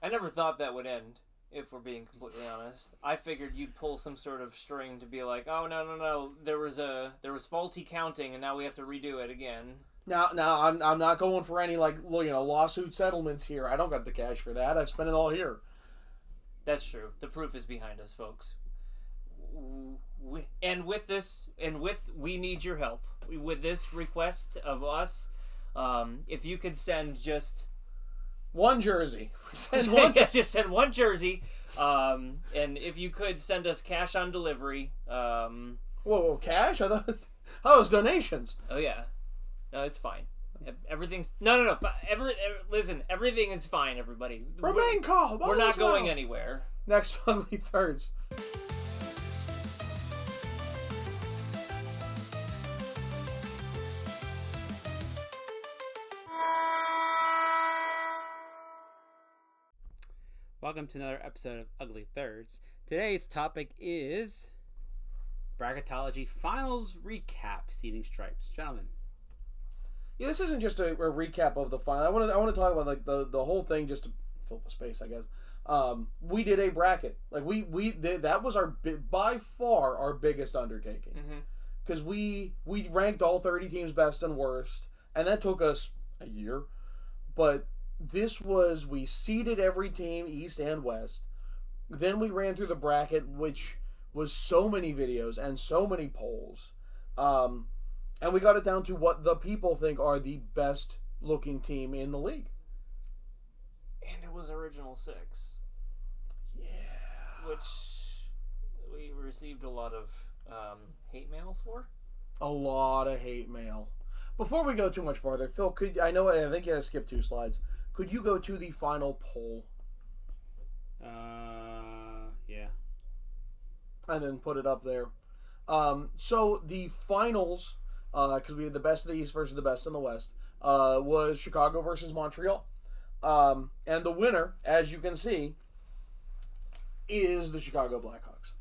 I never thought that would end, if we're being completely honest. I figured you'd pull some sort of string to be like, oh, no, there was faulty counting, and now we have to redo it again. Now, I'm not going for any lawsuit settlements here. I don't got the cash for that. I've spent it all here. That's true. The proof is behind us, folks. We need your help with this request of us. If you could send just one jersey, just send one jersey, and if you could send us cash on delivery. Whoa, cash? I thought it was donations. Oh yeah, no, it's fine. Everything's no. Listen, everything is fine. Everybody, remain calm. We're not going anywhere. Next Ugly Thirds. Welcome to another episode of Ugly Thirds. Today's topic is Bracketology Finals Recap Seeding Stripes. Gentlemen. Yeah, this isn't just a recap of the final. I want to talk about the whole thing just to fill the space, I guess. We did a bracket. That was by far our biggest undertaking. Because we ranked all 30 teams best and worst, and that took us a year. But we seeded every team, East and West. Then we ran through the bracket, which was so many videos and so many polls. And we got it down to what the people think are the best looking team in the league. And it was Original Six. Yeah. Which we received a lot of hate mail for. A lot of hate mail. Before we go too much farther, Phil, I think you had to skip 2 slides. Could you go to the final poll? Yeah. And then put it up there. So the finals, because we had the best of the East versus the best in the West, was Chicago versus Montreal. And the winner, as you can see, is the Chicago Blackhawks.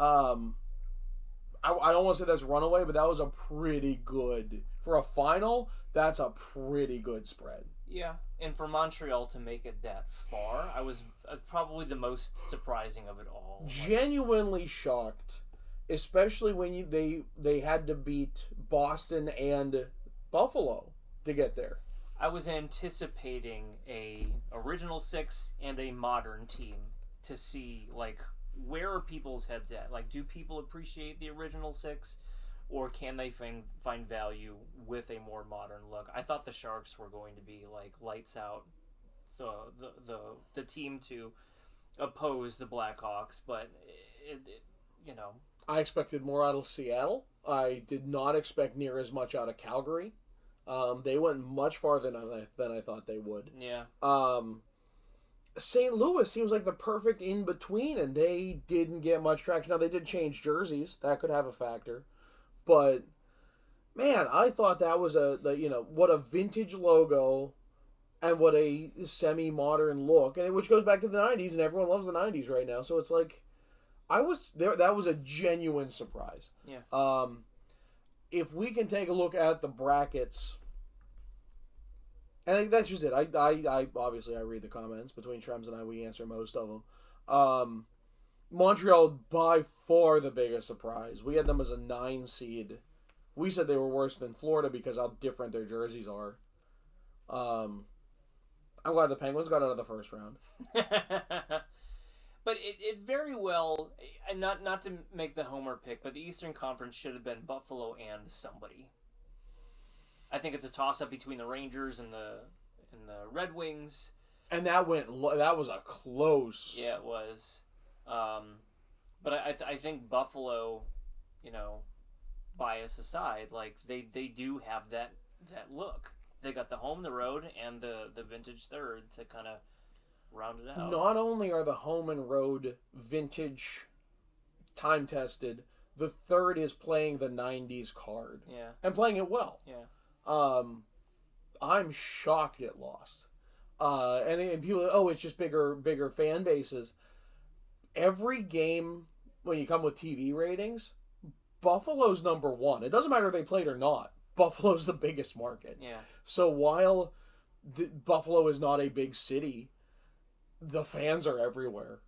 I don't want to say that's runaway, but that was a pretty good, for a final, that's a pretty good spread. Yeah, and for Montreal to make it that far, I was probably the most surprising of it all. Genuinely shocked, especially when they had to beat Boston and Buffalo to get there. I was anticipating a Original Six and a modern team to see, where are people's heads at? Do people appreciate the Original Six, or can they find value with a more modern look? I thought the Sharks were going to be lights out, the team to oppose the Blackhawks, but I expected more out of Seattle. I did not expect near as much out of Calgary. They went much farther than I thought they would. Yeah. St. Louis seems like the perfect in-between, and they didn't get much traction. Now, they did change jerseys. That could have a factor. But, man, I thought that was what a vintage logo and what a semi-modern look, and which goes back to the 90s, and everyone loves the 90s right now. So it's I was there. That was a genuine surprise. Yeah. If we can take a look at the brackets, and I think that's just it. I obviously I read the comments between Trems and I. We answer most of them. Montreal by far the biggest surprise. We had them as a 9 seed. We said they were worse than Florida because how different their jerseys are. I'm glad the Penguins got out of the first round. But it very well, and not to make the homer pick, but the Eastern Conference should have been Buffalo and somebody. I think it's a toss-up between the Rangers and the Red Wings. And that was a close. Yeah, it was. But I think Buffalo, bias aside, they do have that look. They got the home, the road, and the vintage third to kind of round it out. Not only are the home and road vintage time tested, the third is playing the 90s card. Yeah. And playing it well. Yeah. I'm shocked it lost. And people, it's just bigger fan bases. Every game, when you come with TV ratings, Buffalo's number 1. It doesn't matter if they played or not. Buffalo's the biggest market. Yeah. So while Buffalo is not a big city, the fans are everywhere,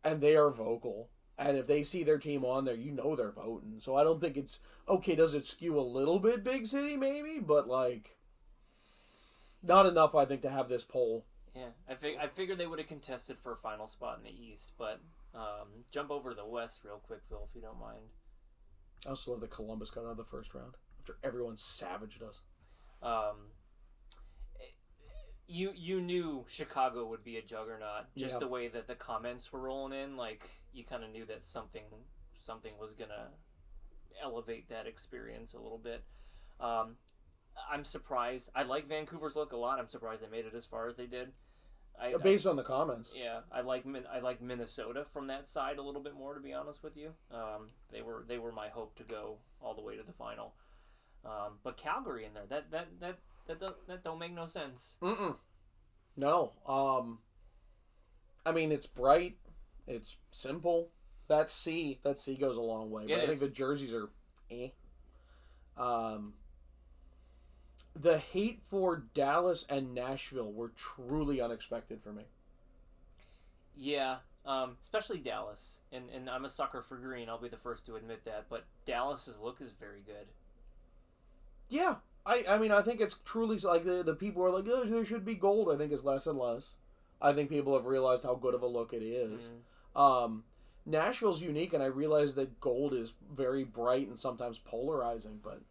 and they are vocal. And if they see their team on there, you know they're voting. So I don't think it's okay. Does it skew a little bit big city, maybe? But like, not enough, I think, to have this poll. Yeah, I figured they would have contested for a final spot in the East, but jump over to the West real quick, Phil, if you don't mind. I also love that Columbus got out of the first round after everyone savaged us. You knew Chicago would be a juggernaut, just Yeah. the way that the comments were rolling in. Like, you kind of knew that something was gonna elevate that experience a little bit. I'm surprised. I like Vancouver's look a lot. I'm surprised they made it as far as they did. Based on the comments. Yeah, I like Minnesota from that side a little bit more, to be honest with you. They were my hope to go all the way to the final. But Calgary in there, that don't make no sense. No. I mean, it's bright. It's simple. That C goes a long way. But I think the jerseys are the hate for Dallas and Nashville were truly unexpected for me. Yeah, especially Dallas. And I'm a sucker for green. I'll be the first to admit that. But Dallas's look is very good. Yeah. I mean, I think it's truly like the people are like, oh, there should be gold. I think it's less and less. I think people have realized how good of a look it is. Nashville's unique, and I realize that gold is very bright and sometimes polarizing, but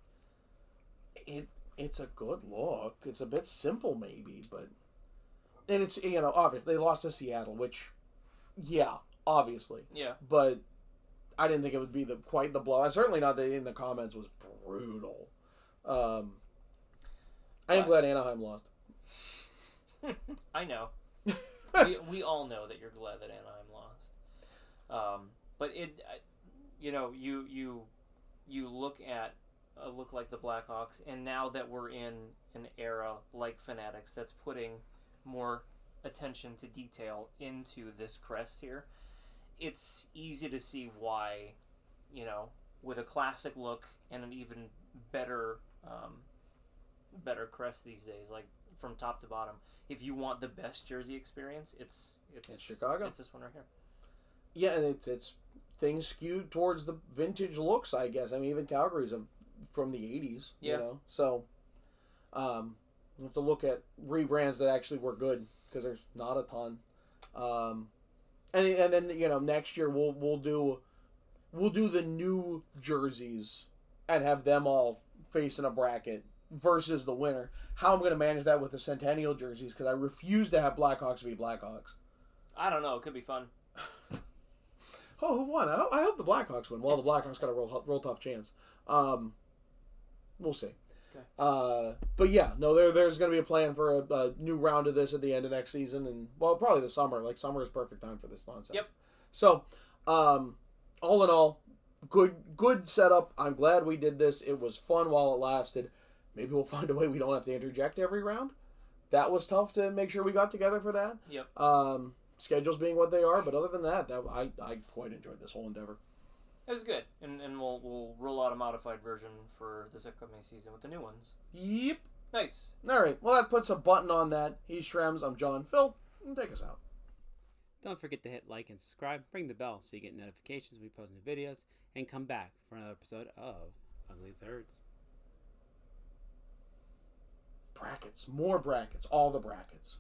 it's a good look. It's a bit simple, maybe, but and it's obviously they lost to Seattle, which obviously, but I didn't think it would be quite the blow. And certainly not in the comments was brutal. I am glad Anaheim lost. I know. we all know that you're glad that Anaheim lost. But you look at a look like the Blackhawks, and now that we're in an era like Fanatics that's putting more attention to detail into this crest here, it's easy to see why, with a classic look and an even better crest these days, like from top to bottom. If you want the best jersey experience, it's Chicago. It's this one right here. Yeah, and it's things skewed towards the vintage looks, I guess. I mean, even Calgary's from the 80s, So, we'll have to look at rebrands that actually were good, because there's not a ton. And then, next year we'll do the new jerseys and have them all face in a bracket versus the winner. How I'm going to manage that with the Centennial jerseys, because I refuse to have Blackhawks v. Blackhawks. I don't know. It could be fun. Oh, who won? I hope the Blackhawks win. Well, the Blackhawks got a real tough chance. We'll see. Okay. But yeah, no, there's going to be a plan for a new round of this at the end of next season, and probably the summer. Like, summer is perfect time for this nonsense. Yep. So, all in all, good setup. I'm glad we did this. It was fun while it lasted. Maybe we'll find a way we don't have to interject every round. That was tough to make sure we got together for that. Yep. Schedules being what they are, but other than that, I quite enjoyed this whole endeavor. It was good, and we'll roll out a modified version for this upcoming season with the new ones. Yep. Nice. All right. Well, that puts a button on that. He's Shrems. I'm John. Phil, take us out. Don't forget to hit like and subscribe. Ring the bell so you get notifications when we post new videos, and come back for another episode of Ugly Thirds. Brackets. More brackets. All the brackets.